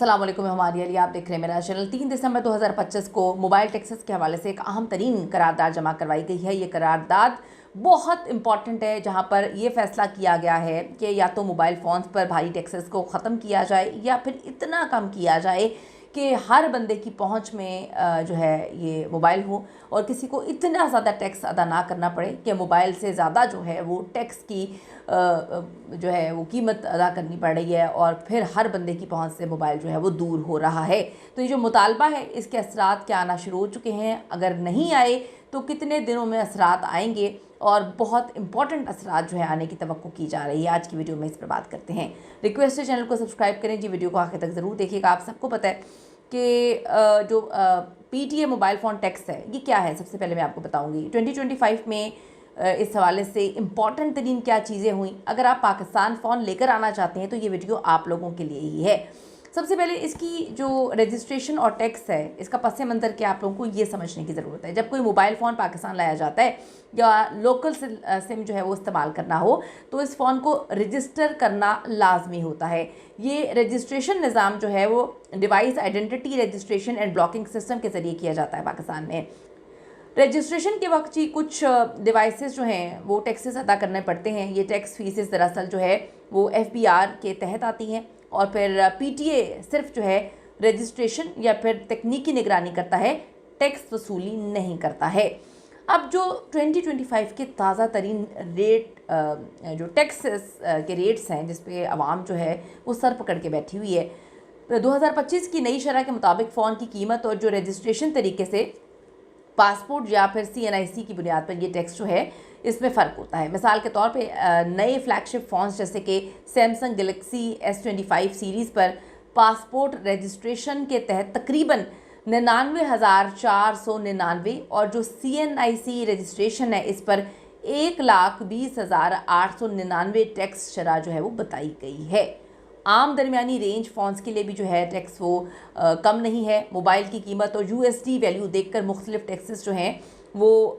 अस्सलाम वालेकुम, हमारी अली, आप देख रहे हैं मेरा चैनल। 3 दिसंबर 2025 को मोबाइल टैक्सेस के हवाले से एक अहम तरीन करारदाद जमा करवाई गई है। ये करारदाद बहुत इंपॉर्टेंट है, जहां पर ये फैसला किया गया है कि या तो मोबाइल फ़ोन्स पर भारी टैक्सेस को ख़त्म किया जाए या फिर इतना कम किया जाए कि हर बंदे की पहुंच में जो है ये मोबाइल हो और किसी को इतना ज़्यादा टैक्स अदा ना करना पड़े कि मोबाइल से ज़्यादा जो है वो टैक्स की जो है वो कीमत अदा करनी पड़ रही है और फिर हर बंदे की पहुंच से मोबाइल जो है वो दूर हो रहा है। तो ये जो मुतालबा है इसके असरात क्या आना शुरू हो चुके हैं, अगर नहीं आए तो कितने दिनों में असरात आएंगे और बहुत इंपॉर्टेंट असरात जो है आने की तवक्को की जा रही है। आज की वीडियो में इस पर बात करते हैं। रिक्वेस्ट है चैनल को सब्सक्राइब करें जी, वीडियो को आखिर तक ज़रूर देखिएगा। आप सबको पता है कि जो PTA मोबाइल फ़ोन टैक्स है ये क्या है, सबसे पहले मैं आपको बताऊंगी। 2025 में इस हवाले से इम्पॉर्टेंट तरीन क्या चीज़ें हुई। अगर आप पाकिस्तान फ़ोन लेकर आना चाहते हैं तो ये वीडियो आप लोगों के लिए ही है। सबसे पहले इसकी जो रजिस्ट्रेशन और टैक्स है इसका पस मंज़र क्या आप लोगों को ये समझने की ज़रूरत है। जब कोई मोबाइल फ़ोन पाकिस्तान लाया जाता है या लोकल सिम जो है वो इस्तेमाल करना हो तो इस फ़ोन को रजिस्टर करना लाजमी होता है। ये रजिस्ट्रेशन निज़ाम जो है वो device identity registration and blocking system के ज़रिए किया जाता है पाकिस्तान में। रजिस्ट्रेशन के वक्त ही कुछ डिवाइसेस जो हैं वो टैक्सेस अदा करने पड़ते हैं। ये टैक्स फीसेस दरअसल जो है वो FBR के तहत आती हैं और फिर PTA सिर्फ जो है रजिस्ट्रेशन या फिर तकनीकी निगरानी करता है, टैक्स वसूली नहीं करता है। अब जो 2025 के ताज़ा तरीन रेट जो टैक्सेस के रेट्स हैं जिस पे आवाम जो है वो सर पकड़ के बैठी हुई है, 2025 की नई शरह के मुताबिक फ़ोन की कीमत और जो रजिस्ट्रेशन तरीके से पासपोर्ट या फिर CNIC की बुनियाद पर ये टैक्स जो है इसमें फ़र्क होता है। मिसाल के तौर पे नए फ्लैगशिप फ़ोन्स जैसे कि सैमसंग गैलेक्सी S25 सीरीज़ पर पासपोर्ट रजिस्ट्रेशन के तहत तकरीबन 99,499 और जो CNIC रजिस्ट्रेशन है इस पर 1,20,899 टैक्स शरह जो है वो बताई गई है। आम दरमियानी रेंज फ़ोन्स के लिए भी जो है टैक्स वो कम नहीं है। मोबाइल की कीमत और USD वैल्यू देखकर मुख्तलिफ टैक्सेस जो हैं वो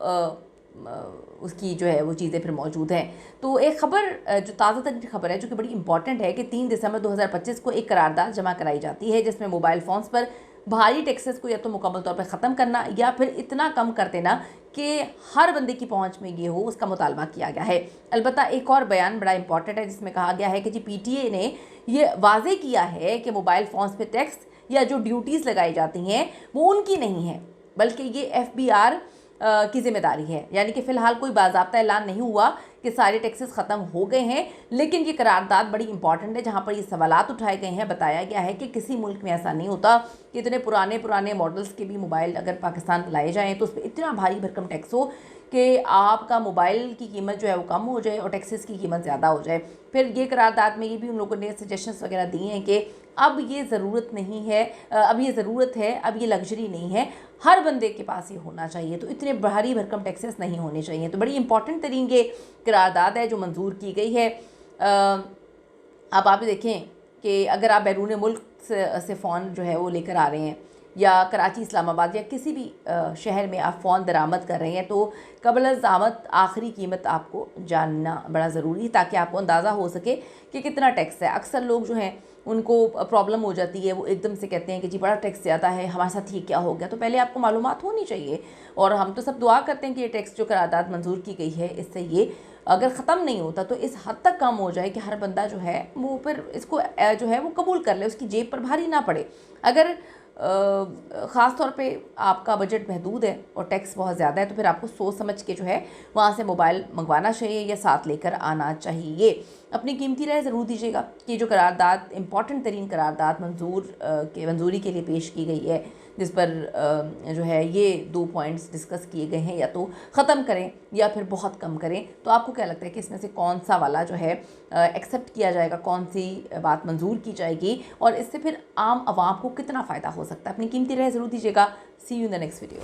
उसकी जो है वो चीज़ें फिर मौजूद हैं। तो एक ख़बर जो ताज़ा तरीन खबर है जो कि बड़ी इंपॉर्टेंट है कि 3 दिसंबर 2025 को एक करारदाद जमा कराई जाती है जिसमें मोबाइल फ़ोन्स पर भारी टैक्सेस को या तो मुकम्मल तौर पर ख़त्म करना या फिर इतना कम कर देना कि हर बंदे की पहुंच में ये हो, उसका मुतालबा किया गया है। अलबत्ता एक और बयान बड़ा इंपॉर्टेंट है जिसमें कहा गया है कि जी PTA ने ये वाज़े किया है कि मोबाइल फ़ोन्स पे टैक्स या जो ड्यूटीज़ लगाई जाती हैं वो उनकी नहीं है बल्कि ये FBR की ज़िम्मेदारी है। यानी कि फ़िलहाल कोई बाज़ाब्ता ऐलान नहीं हुआ कि सारे टैक्सेस ख़त्म हो गए हैं, लेकिन ये करारदाद बड़ी इंपॉर्टेंट है जहाँ पर ये सवालात उठाए गए हैं। बताया गया है कि किसी मुल्क में ऐसा नहीं होता कि इतने पुराने मॉडल्स के भी मोबाइल अगर पाकिस्तान लाए जाएँ तो उस पर इतना भारी भरकम टैक्स हो कि आपका मोबाइल की कीमत जो है वो कम हो जाए और टैक्सेस की कीमत ज़्यादा हो जाए। फिर ये करारदाद में ये भी उन लोगों ने सजेशंस वगैरह दिए हैं कि अब ये ज़रूरत नहीं है, अब ये ज़रूरत है, अब ये लग्जरी नहीं है, हर बंदे के पास ये होना चाहिए। तो इतने भारी भरकम टैक्सेस नहीं होने चाहिए। तो बड़ी इंपॉर्टेंट तरीन ये करारदाद है जो मंजूर की गई है। अब आप देखें कि अगर आप बैरून मुल्क से फ़ोन जो है वो लेकर आ रहे हैं या कराची, इस्लामाबाद या किसी भी शहर में आप फ़ोन दरामद कर रहे हैं तो क़ब्ल-ए-ज़ामत आखिरी कीमत आपको जानना बड़ा ज़रूरी है ताकि आपको अंदाज़ा हो सके कि कितना टैक्स है। अक्सर लोग जो हैं उनको प्रॉब्लम हो जाती है, वो एकदम से कहते हैं कि जी बड़ा टैक्स ज़्यादा है, हमारे साथ ये क्या हो गया। तो पहले आपको मालूमात होनी चाहिए और हम तो सब दुआ करते हैं कि ये टैक्स जो करारदाद मंजूर की गई है इससे ये अगर ख़त्म नहीं होता तो इस हद तक कम हो जाए कि हर बंदा जो है वो फिर इसको जो है वो कबूल कर ले, उसकी जेब पर भारी ना पड़े। अगर ख़ास तौर पे आपका बजट महदूद है और टैक्स बहुत ज़्यादा है तो फिर आपको सोच समझ के जो है वहाँ से मोबाइल मंगवाना चाहिए या साथ लेकर आना चाहिए। अपनी कीमती राय ज़रूर दीजिएगा कि जो करारदाद इंपॉर्टेंट तरीन करारदाद मंजूरी के लिए पेश की गई है जिस पर जो है ये 2 पॉइंट्स डिस्कस किए गए हैं, या तो ख़त्म करें या फिर बहुत कम करें। तो आपको क्या लगता है कि इसमें से कौन सा वाला जो है एक्सेप्ट किया जाएगा, कौन सी बात मंजूर की जाएगी और इससे फिर आम आवाम को कितना फ़ायदा हो सकता है? अपनी कीमती राय ज़रूर दीजिएगा। See you in the next video.